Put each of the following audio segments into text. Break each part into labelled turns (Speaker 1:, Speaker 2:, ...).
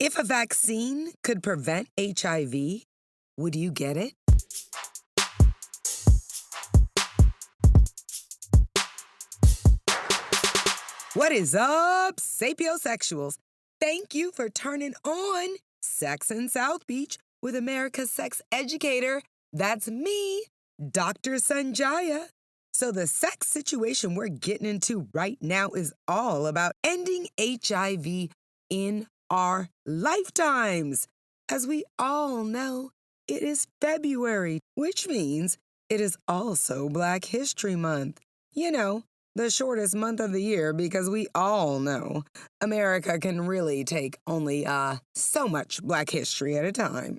Speaker 1: If a vaccine could prevent HIV, would you get it? What is up, sapiosexuals? Thank you for turning on Sex in South Beach with America's sex educator. That's me, Dr. Sanjaya. So the sex situation we're getting into right now is all about ending HIV in our lifetimes. As we all know, it is February, which means it is also Black History Month. You know, the shortest month of the year, because we all know America can really take only so much Black history at a time.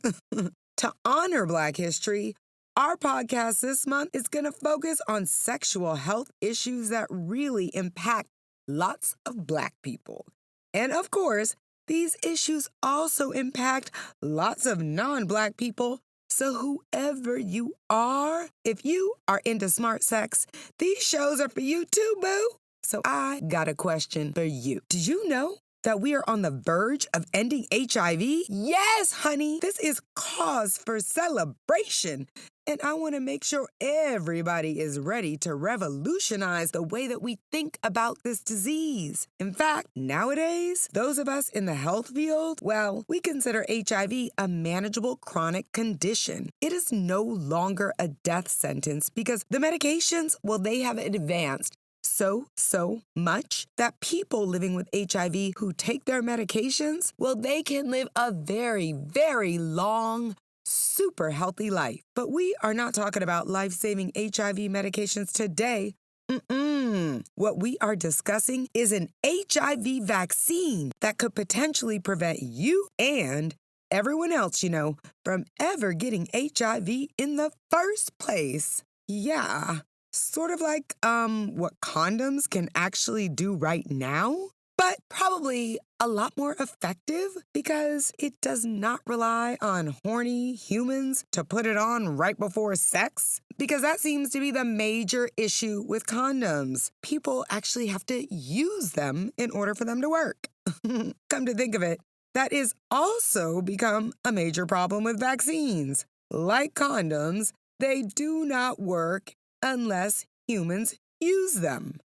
Speaker 1: To honor Black history, our podcast this month is going to focus on sexual health issues that really impact lots of Black people. And of course, these issues also impact lots of non-Black people. So whoever you are, if you are into smart sex, these shows are for you too, boo. So I got a question for you. Did you know that we are on the verge of ending HIV? Yes, honey. This is cause for celebration. And I want to make sure everybody is ready to revolutionize the way that we think about this disease. In fact, nowadays, those of us in the health field, well, we consider HIV a manageable chronic condition. It is no longer a death sentence because the medications, well, they have advanced so much that people living with HIV who take their medications, well, they can live a very, very long, super healthy life. But we are not talking about life-saving HIV medications today. What we are discussing is an HIV vaccine that could potentially prevent you and everyone else, from ever getting HIV in the first place. Yeah. Sort of like what condoms can actually do right now, but probably a lot more effective because it does not rely on horny humans to put it on right before sex, because that seems to be the major issue with condoms. People actually have to use them in order for them to work. Come to think of it, that is also become a major problem with vaccines. Like condoms, they do not work unless humans use them.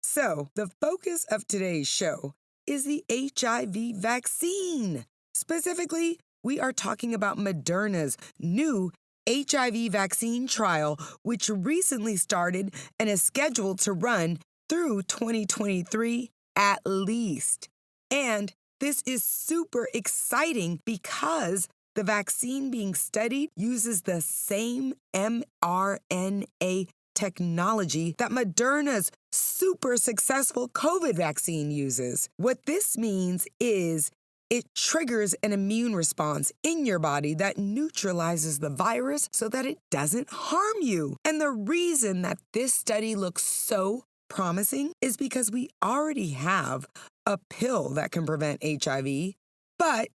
Speaker 1: So, the focus of today's show is the HIV vaccine. Specifically, we are talking about Moderna's new HIV vaccine trial, which recently started and is scheduled to run through 2023 at least. And this is super exciting because the vaccine being studied uses the same mRNA technology that Moderna's super successful COVID vaccine uses. What this means is it triggers an immune response in your body that neutralizes the virus so that it doesn't harm you. And the reason that this study looks so promising is because we already have a pill that can prevent HIV, but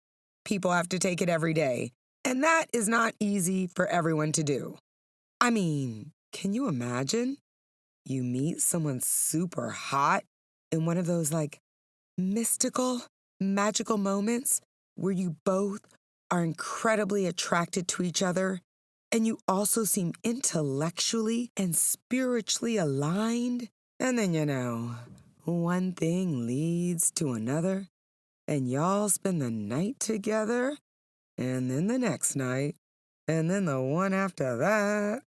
Speaker 1: people have to take it every day. And that is not easy for everyone to do. I mean, can you imagine? You meet someone super hot in one of those mystical, magical moments where you both are incredibly attracted to each other and you also seem intellectually and spiritually aligned. And then, one thing leads to another. And y'all spend the night together, and then the next night, and then the one after that.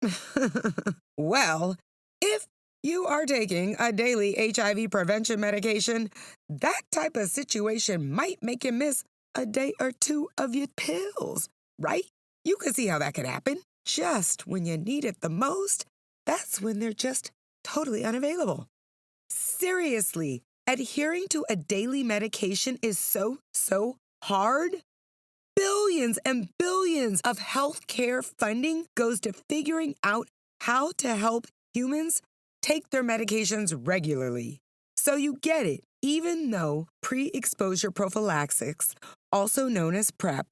Speaker 1: Well, if you are taking a daily HIV prevention medication, that type of situation might make you miss a day or two of your pills, right? You can see how that could happen. Just when you need it the most, that's when they're just totally unavailable. Seriously. Adhering to a daily medication is so hard. Billions and billions of healthcare funding goes to figuring out how to help humans take their medications regularly. So you get it, even though pre-exposure prophylaxis, also known as PrEP,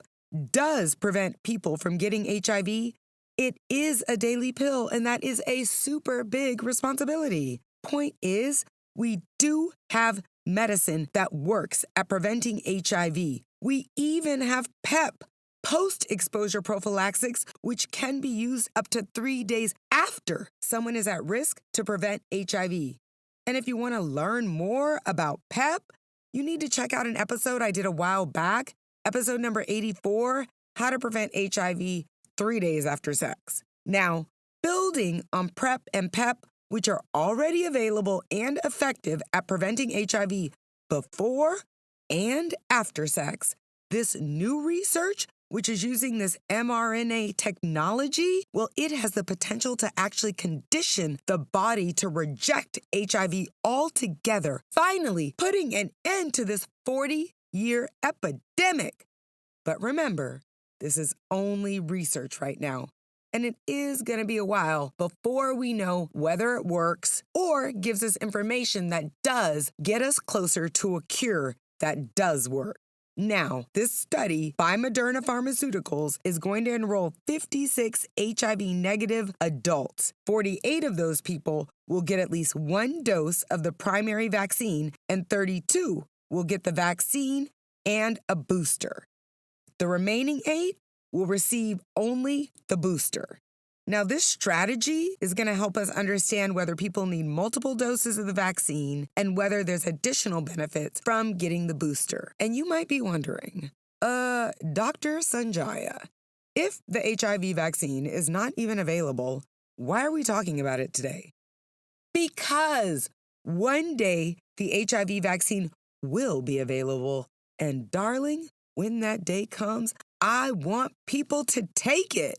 Speaker 1: does prevent people from getting HIV, it is a daily pill, and that is a super big responsibility. Point is, we do have medicine that works at preventing HIV. We even have PEP, post-exposure prophylaxis, which can be used up to 3 days after someone is at risk to prevent HIV. And if you want to learn more about PEP, you need to check out an episode I did a while back, episode number 84, How to Prevent HIV 3 days after sex. Now, building on PrEP and PEP, which are already available and effective at preventing HIV before and after sex, this new research, which is using this mRNA technology, well, it has the potential to actually condition the body to reject HIV altogether, finally putting an end to this 40-year epidemic. But remember, this is only research right now, and it is going to be a while before we know whether it works or gives us information that does get us closer to a cure that does work. Now, this study by Moderna Pharmaceuticals is going to enroll 56 HIV-negative adults. 48 of those people will get at least one dose of the primary vaccine, and 32 will get the vaccine and a booster. The remaining 8 will receive only the booster. Now, this strategy is going to help us understand whether people need multiple doses of the vaccine and whether there's additional benefits from getting the booster. And you might be wondering, Dr. Sanjaya, if the HIV vaccine is not even available, why are we talking about it today? Because one day the HIV vaccine will be available. And darling, when that day comes, I want people to take it.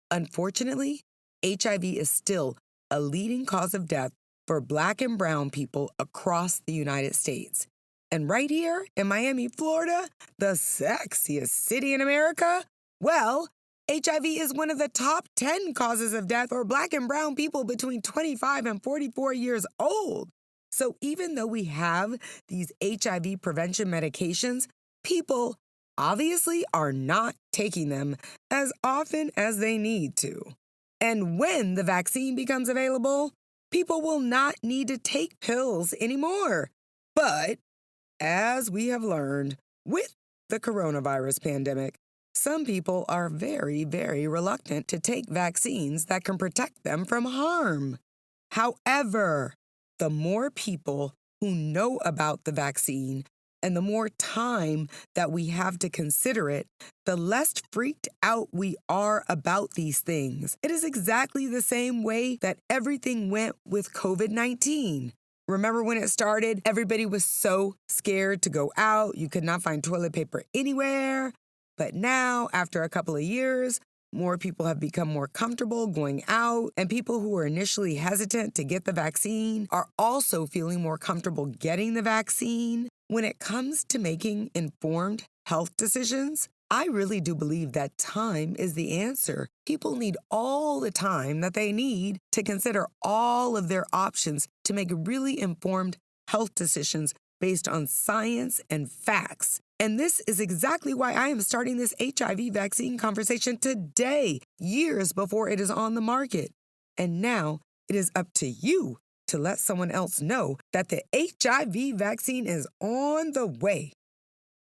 Speaker 1: Unfortunately, HIV is still a leading cause of death for Black and brown people across the United States. And right here in Miami, Florida, the sexiest city in America, well, HIV is one of the top 10 causes of death for Black and brown people between 25 and 44 years old. So even though we have these HIV prevention medications, people obviously are not taking them as often as they need to. And when the vaccine becomes available, people will not need to take pills anymore. But as we have learned with the coronavirus pandemic, some people are very, very reluctant to take vaccines that can protect them from harm. However, the more people who know about the vaccine and the more time that we have to consider it, the less freaked out we are about these things. It is exactly the same way that everything went with COVID-19. Remember when it started, everybody was so scared to go out. You could not find toilet paper anywhere. But now, after a couple of years, more people have become more comfortable going out, and people who were initially hesitant to get the vaccine are also feeling more comfortable getting the vaccine. When it comes to making informed health decisions, I really do believe that time is the answer. People need all the time that they need to consider all of their options to make really informed health decisions based on science and facts. And this is exactly why I am starting this HIV vaccine conversation today, years before it is on the market. And now it is up to you to let someone else know that the HIV vaccine is on the way.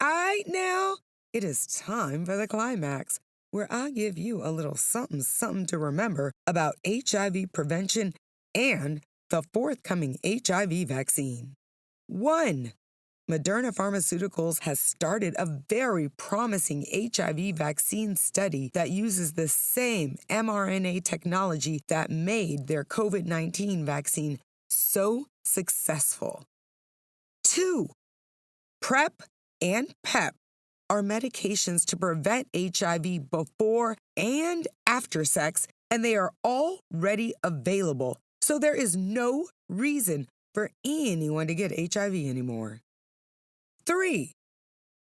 Speaker 1: All right, now it is time for the climax, where I give you a little something to remember about HIV prevention and the forthcoming HIV vaccine. 1. Moderna Pharmaceuticals has started a very promising HIV vaccine study that uses the same mRNA technology that made their COVID-19 vaccine so successful. 2. PrEP and PEP are medications to prevent HIV before and after sex, and they are already available. So there is no reason for anyone to get HIV anymore. 3.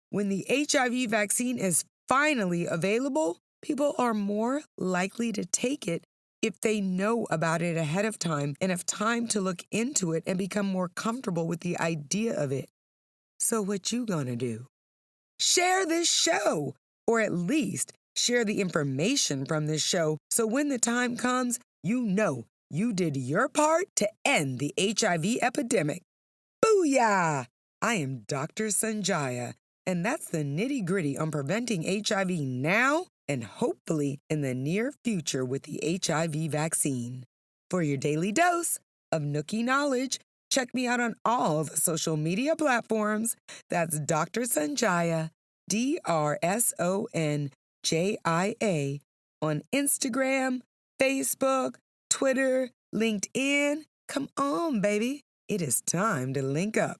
Speaker 1: When the HIV vaccine is finally available, people are more likely to take it if they know about it ahead of time and have time to look into it and become more comfortable with the idea of it. So what you gonna do? Share this show, or at least share the information from this show, so when the time comes, you know you did your part to end the HIV epidemic. Booyah! I am Dr. Sanjaya, and that's the nitty-gritty on preventing HIV now and hopefully in the near future with the HIV vaccine. For your daily dose of Nookie knowledge, check me out on all the social media platforms. That's Dr. Sanjaya, DRSONJIA, on Instagram, Facebook, Twitter, LinkedIn. Come on, baby. It is time to link up.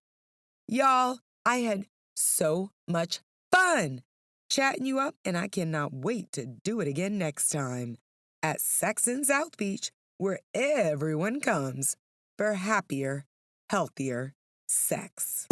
Speaker 1: Y'all, I had so much fun chatting you up, and I cannot wait to do it again next time at Sex in South Beach, where everyone comes for happier, healthier sex.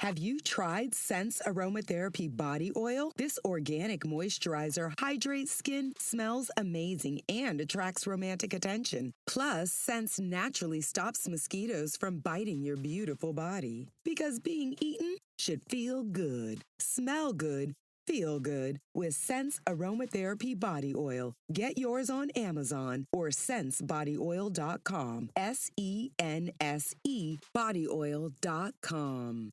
Speaker 1: Have you tried Sense Aromatherapy Body Oil? This organic moisturizer hydrates skin, smells amazing, and attracts romantic attention. Plus, Sense naturally stops mosquitoes from biting your beautiful body. Because being eaten should feel good, smell good, feel good with Sense Aromatherapy Body Oil. Get yours on Amazon or sensebodyoil.com. SENSE bodyoil.com.